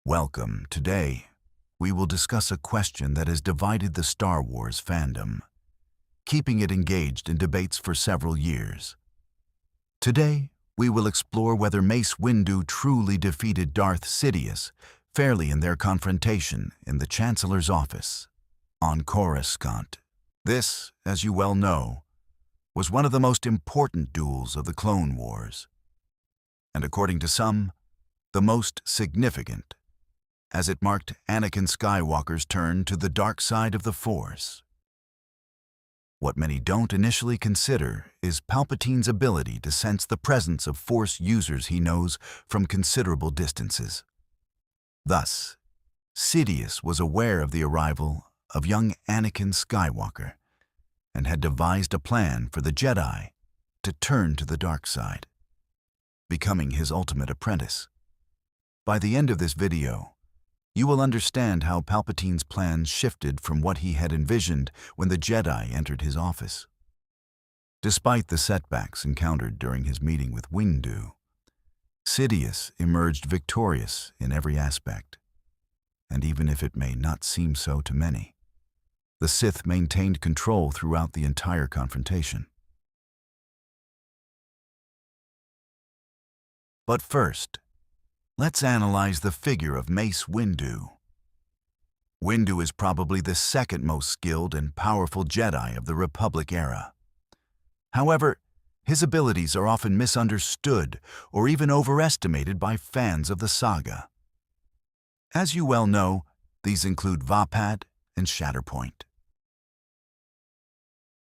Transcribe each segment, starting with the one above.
Welcome. Today, we will discuss a question that has divided the Star Wars fandom, keeping it engaged in debates for several years. Today, we will explore whether Mace Windu truly defeated Darth Sidious fairly in their confrontation in the Chancellor's office on Coruscant. This, as you well know, was one of the most important duels of the Clone Wars, and according to some, the most significant, as it marked Anakin Skywalker's turn to the dark side of the Force. What many don't initially consider is Palpatine's ability to sense the presence of Force users he knows from considerable distances. Thus, Sidious was aware of the arrival of young Anakin Skywalker and had devised a plan for the Jedi to turn to the dark side, becoming his ultimate apprentice. By the end of this video, you will understand how Palpatine's plans shifted from what he had envisioned when the Jedi entered his office. Despite the setbacks encountered during his meeting with Windu, Sidious emerged victorious in every aspect, and even if it may not seem so to many, the Sith maintained control throughout the entire confrontation. But first, let's analyze the figure of Mace Windu. Windu is probably the second most skilled and powerful Jedi of the Republic era. However, his abilities are often misunderstood or even overestimated by fans of the saga. As you well know, these include Vapad and Shatterpoint.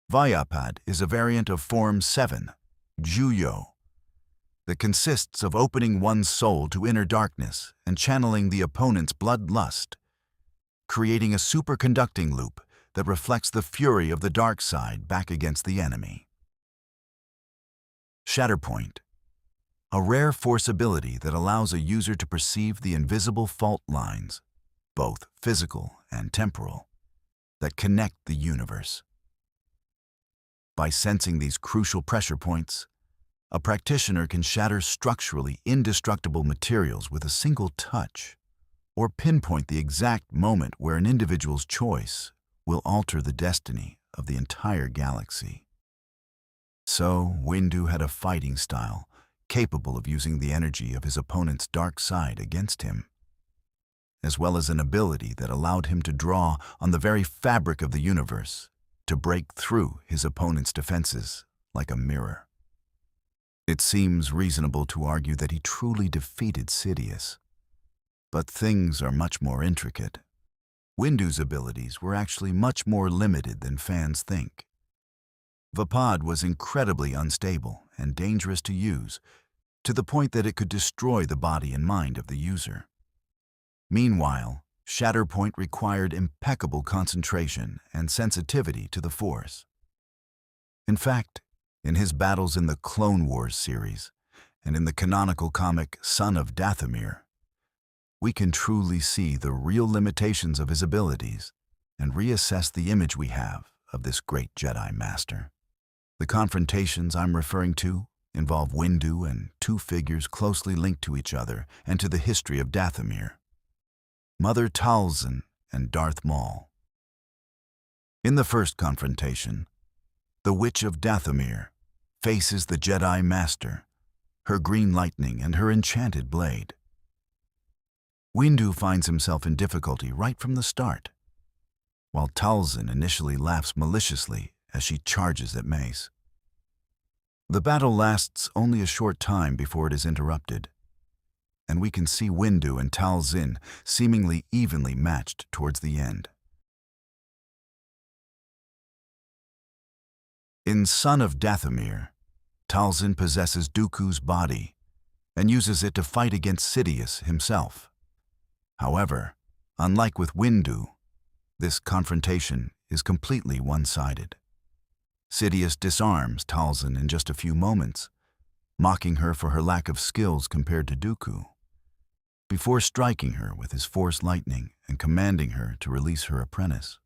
Vyapad is a variant of Form 7, Juyo, that consists of opening one's soul to inner darkness and channeling the opponent's bloodlust, creating a superconducting loop that reflects the fury of the dark side back against the enemy. Shatterpoint, a rare Force ability that allows a user to perceive the invisible fault lines, both physical and temporal, that connect the universe. By sensing these crucial pressure points, a practitioner can shatter structurally indestructible materials with a single touch, or pinpoint the exact moment where an individual's choice will alter the destiny of the entire galaxy. So, Windu had a fighting style capable of using the energy of his opponent's dark side against him, as well as an ability that allowed him to draw on the very fabric of the universe to break through his opponent's defenses like a mirror. It seems reasonable to argue that he truly defeated Sidious, but things are much more intricate. Windu's abilities were actually much more limited than fans think. Vapad was incredibly unstable and dangerous to use, to the point that it could destroy the body and mind of the user. Meanwhile, Shatterpoint required impeccable concentration and sensitivity to the Force. In fact, in his battles in the Clone Wars series and in the canonical comic Son of Dathomir, we can truly see the real limitations of his abilities and reassess the image we have of this great Jedi Master. The confrontations I'm referring to involve Windu and two figures closely linked to each other and to the history of Dathomir: Mother Talzin and Darth Maul. In the first confrontation, the Witch of Dathomir faces the Jedi Master, her green lightning and her enchanted blade. Windu finds himself in difficulty right from the start, while Talzin initially laughs maliciously as she charges at Mace. The battle lasts only a short time before it is interrupted, and we can see Windu and Talzin seemingly evenly matched towards the end. In Son of Dathomir, Talzin possesses Dooku's body and uses it to fight against Sidious himself. However, unlike with Windu, this confrontation is completely one-sided. Sidious disarms Talzin in just a few moments, mocking her for her lack of skills compared to Dooku, before striking her with his Force lightning and commanding her to release her apprentice.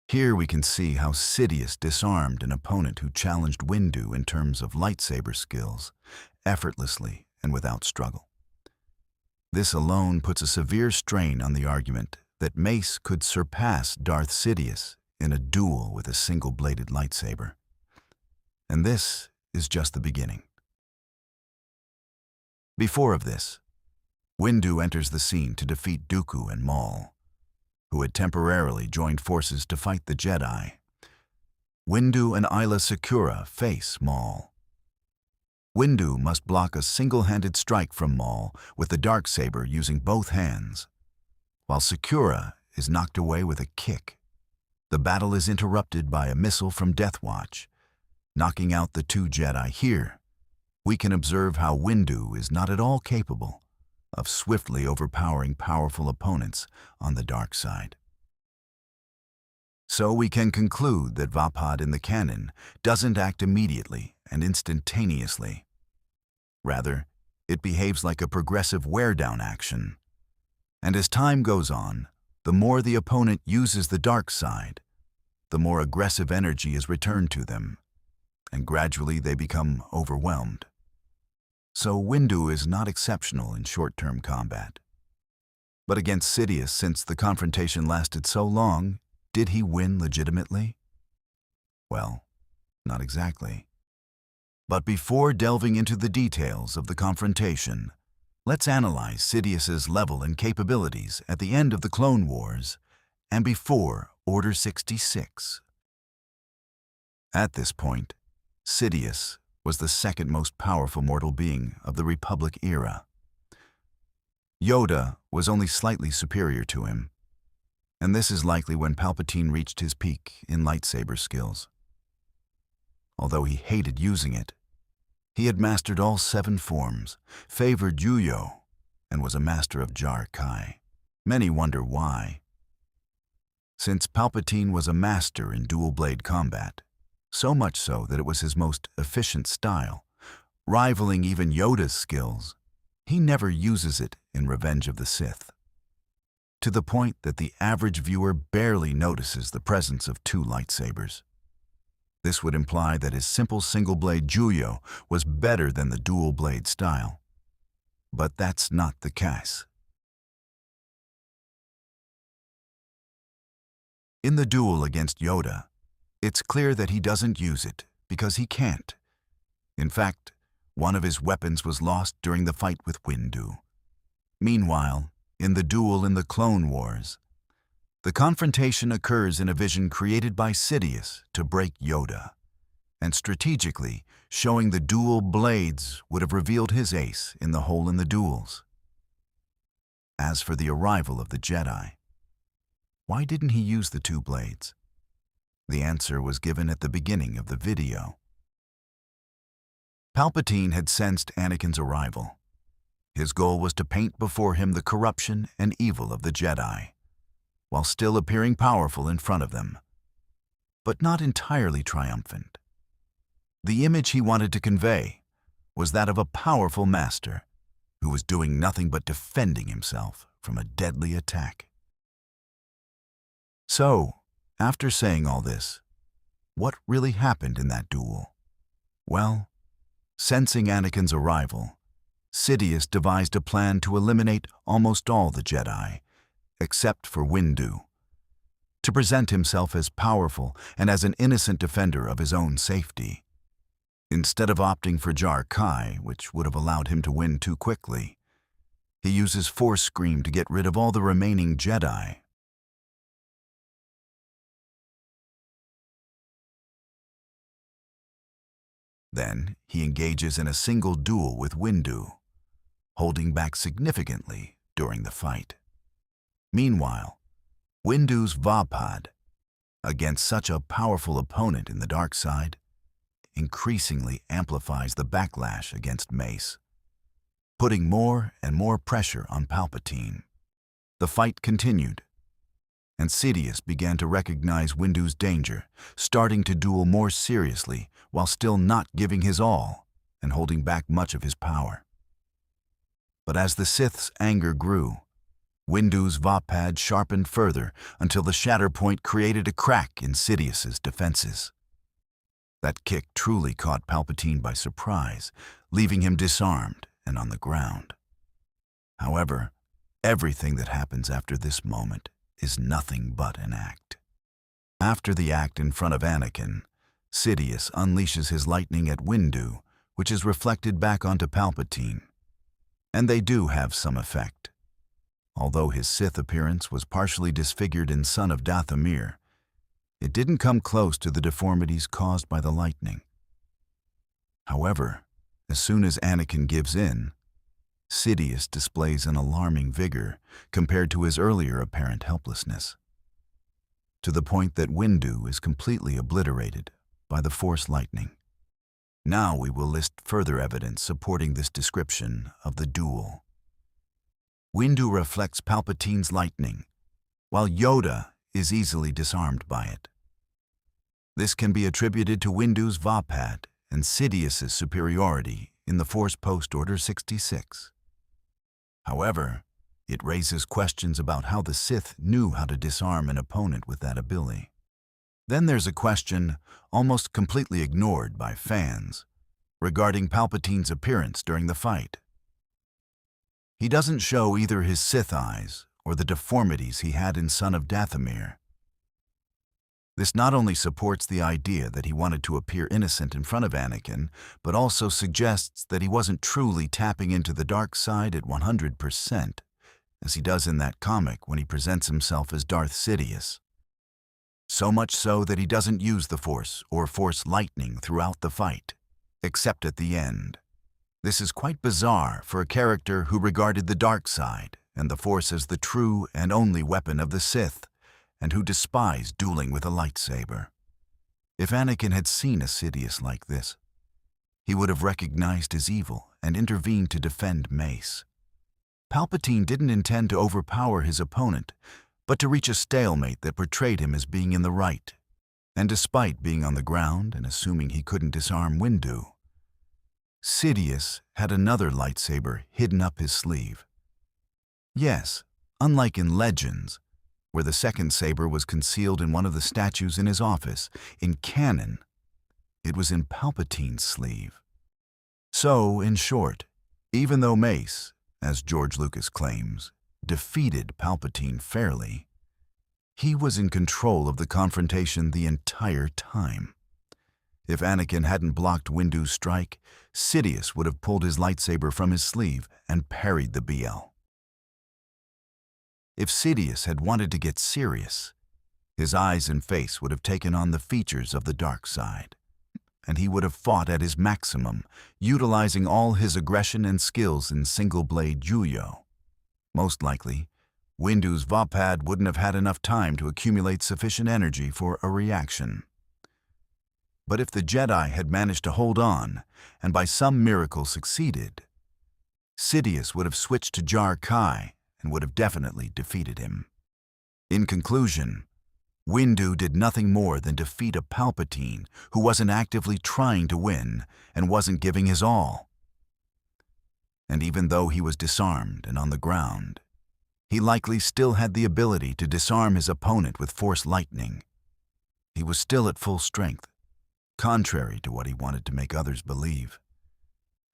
Here we can see how Sidious disarmed an opponent who challenged Windu in terms of lightsaber skills, effortlessly and without struggle. This alone puts a severe strain on the argument that Mace could surpass Darth Sidious in a duel with a single-bladed lightsaber. And this is just the beginning. Before of this, Windu enters the scene to defeat Dooku and Maul, who had temporarily joined forces to fight the Jedi. Windu and Aayla Secura face Maul. Windu must block a single-handed strike from Maul with the darksaber using both hands, while Secura is knocked away with a kick. The battle is interrupted by a missile from Death Watch, knocking out the two Jedi. Here, we can observe how Windu is not at all capable of swiftly overpowering powerful opponents on the dark side. So we can conclude that Vapad in the canon doesn't act immediately and instantaneously. Rather, it behaves like a progressive wear-down action. And as time goes on, the more the opponent uses the dark side, the more aggressive energy is returned to them, and gradually they become overwhelmed. So Windu is not exceptional in short-term combat. But against Sidious, since the confrontation lasted so long, did he win legitimately? Well, not exactly. But before delving into the details of the confrontation, let's analyze Sidious's level and capabilities at the end of the Clone Wars and before Order 66. At this point, Sidious was the second most powerful mortal being of the Republic era. Yoda was only slightly superior to him, and this is likely when Palpatine reached his peak in lightsaber skills. Although he hated using it, he had mastered all 7 forms, favored Juyo, and was a master of Jar Kai. Many wonder why. Since Palpatine was a master in dual-blade combat, so much so that it was his most efficient style, rivaling even Yoda's skills, he never uses it in Revenge of the Sith, to the point that the average viewer barely notices the presence of 2 lightsabers. This would imply that his simple single-blade Juyo was better than the dual-blade style. But that's not the case. In the duel against Yoda, it's clear that he doesn't use it because he can't. In fact, one of his weapons was lost during the fight with Windu. Meanwhile, in the duel in the Clone Wars, the confrontation occurs in a vision created by Sidious to break Yoda, and strategically, showing the dual blades would have revealed his ace in the hole in the duels. As for the arrival of the Jedi, why didn't he use the 2 blades? The answer was given at the beginning of the video. Palpatine had sensed Anakin's arrival. His goal was to paint before him the corruption and evil of the Jedi, while still appearing powerful in front of them, but not entirely triumphant. The image he wanted to convey was that of a powerful master who was doing nothing but defending himself from a deadly attack. So, after saying all this, what really happened in that duel? Well, sensing Anakin's arrival, Sidious devised a plan to eliminate almost all the Jedi, except for Windu, to present himself as powerful and as an innocent defender of his own safety. Instead of opting for Jar Kai, which would have allowed him to win too quickly, he uses Force Scream to get rid of all the remaining Jedi. Then he engages in a single duel with Windu, holding back significantly during the fight. Meanwhile, Windu's Vapad, against such a powerful opponent in the dark side, increasingly amplifies the backlash against Mace, putting more and more pressure on Palpatine. The fight continued, and Sidious began to recognize Windu's danger, starting to duel more seriously while still not giving his all and holding back much of his power. But as the Sith's anger grew, Windu's Vapad sharpened further until the shatter point created a crack in Sidious's defenses. That kick truly caught Palpatine by surprise, leaving him disarmed and on the ground. However, everything that happens after this moment is nothing but an act. After the act in front of Anakin, Sidious unleashes his lightning at Windu, which is reflected back onto Palpatine. And they do have some effect. Although his Sith appearance was partially disfigured in Son of Dathomir, it didn't come close to the deformities caused by the lightning. However, as soon as Anakin gives in, Sidious displays an alarming vigor compared to his earlier apparent helplessness, to the point that Windu is completely obliterated by the Force lightning. Now we will list further evidence supporting this description of the duel. Windu reflects Palpatine's lightning, while Yoda is easily disarmed by it. This can be attributed to Windu's Vapad and Sidious's superiority in the Force Post Order 66. However, it raises questions about how the Sith knew how to disarm an opponent with that ability. Then there's a question, almost completely ignored by fans, regarding Palpatine's appearance during the fight. He doesn't show either his Sith eyes or the deformities he had in Son of Dathomir. This not only supports the idea that he wanted to appear innocent in front of Anakin, but also suggests that he wasn't truly tapping into the dark side at 100%, as he does in that comic when he presents himself as Darth Sidious. So much so that he doesn't use the Force or Force lightning throughout the fight, except at the end. This is quite bizarre for a character who regarded the dark side and the Force as the true and only weapon of the Sith, and who despised dueling with a lightsaber. If Anakin had seen a Sidious like this, he would have recognized his evil and intervened to defend Mace. Palpatine didn't intend to overpower his opponent, but to reach a stalemate that portrayed him as being in the right. And despite being on the ground and assuming he couldn't disarm Windu, Sidious had another lightsaber hidden up his sleeve. Yes, unlike in Legends, where the second saber was concealed in one of the statues in his office, in canon, it was in Palpatine's sleeve. So, in short, even though Mace, as George Lucas claims, defeated Palpatine fairly, he was in control of the confrontation the entire time. If Anakin hadn't blocked Windu's strike, Sidious would have pulled his lightsaber from his sleeve and parried the BL. If Sidious had wanted to get serious, his eyes and face would have taken on the features of the dark side, and he would have fought at his maximum, utilizing all his aggression and skills in single-blade juyo. Most likely, Windu's Vapad wouldn't have had enough time to accumulate sufficient energy for a reaction. But if the Jedi had managed to hold on, and by some miracle succeeded, Sidious would have switched to Jar Kai and would have definitely defeated him. In conclusion, Windu did nothing more than defeat a Palpatine who wasn't actively trying to win and wasn't giving his all. And even though he was disarmed and on the ground, he likely still had the ability to disarm his opponent with Force lightning. He was still at full strength, contrary to what he wanted to make others believe.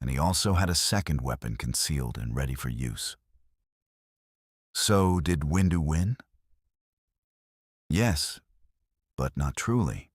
And he also had a second weapon concealed and ready for use. So, did Windu win? Yes, but not truly.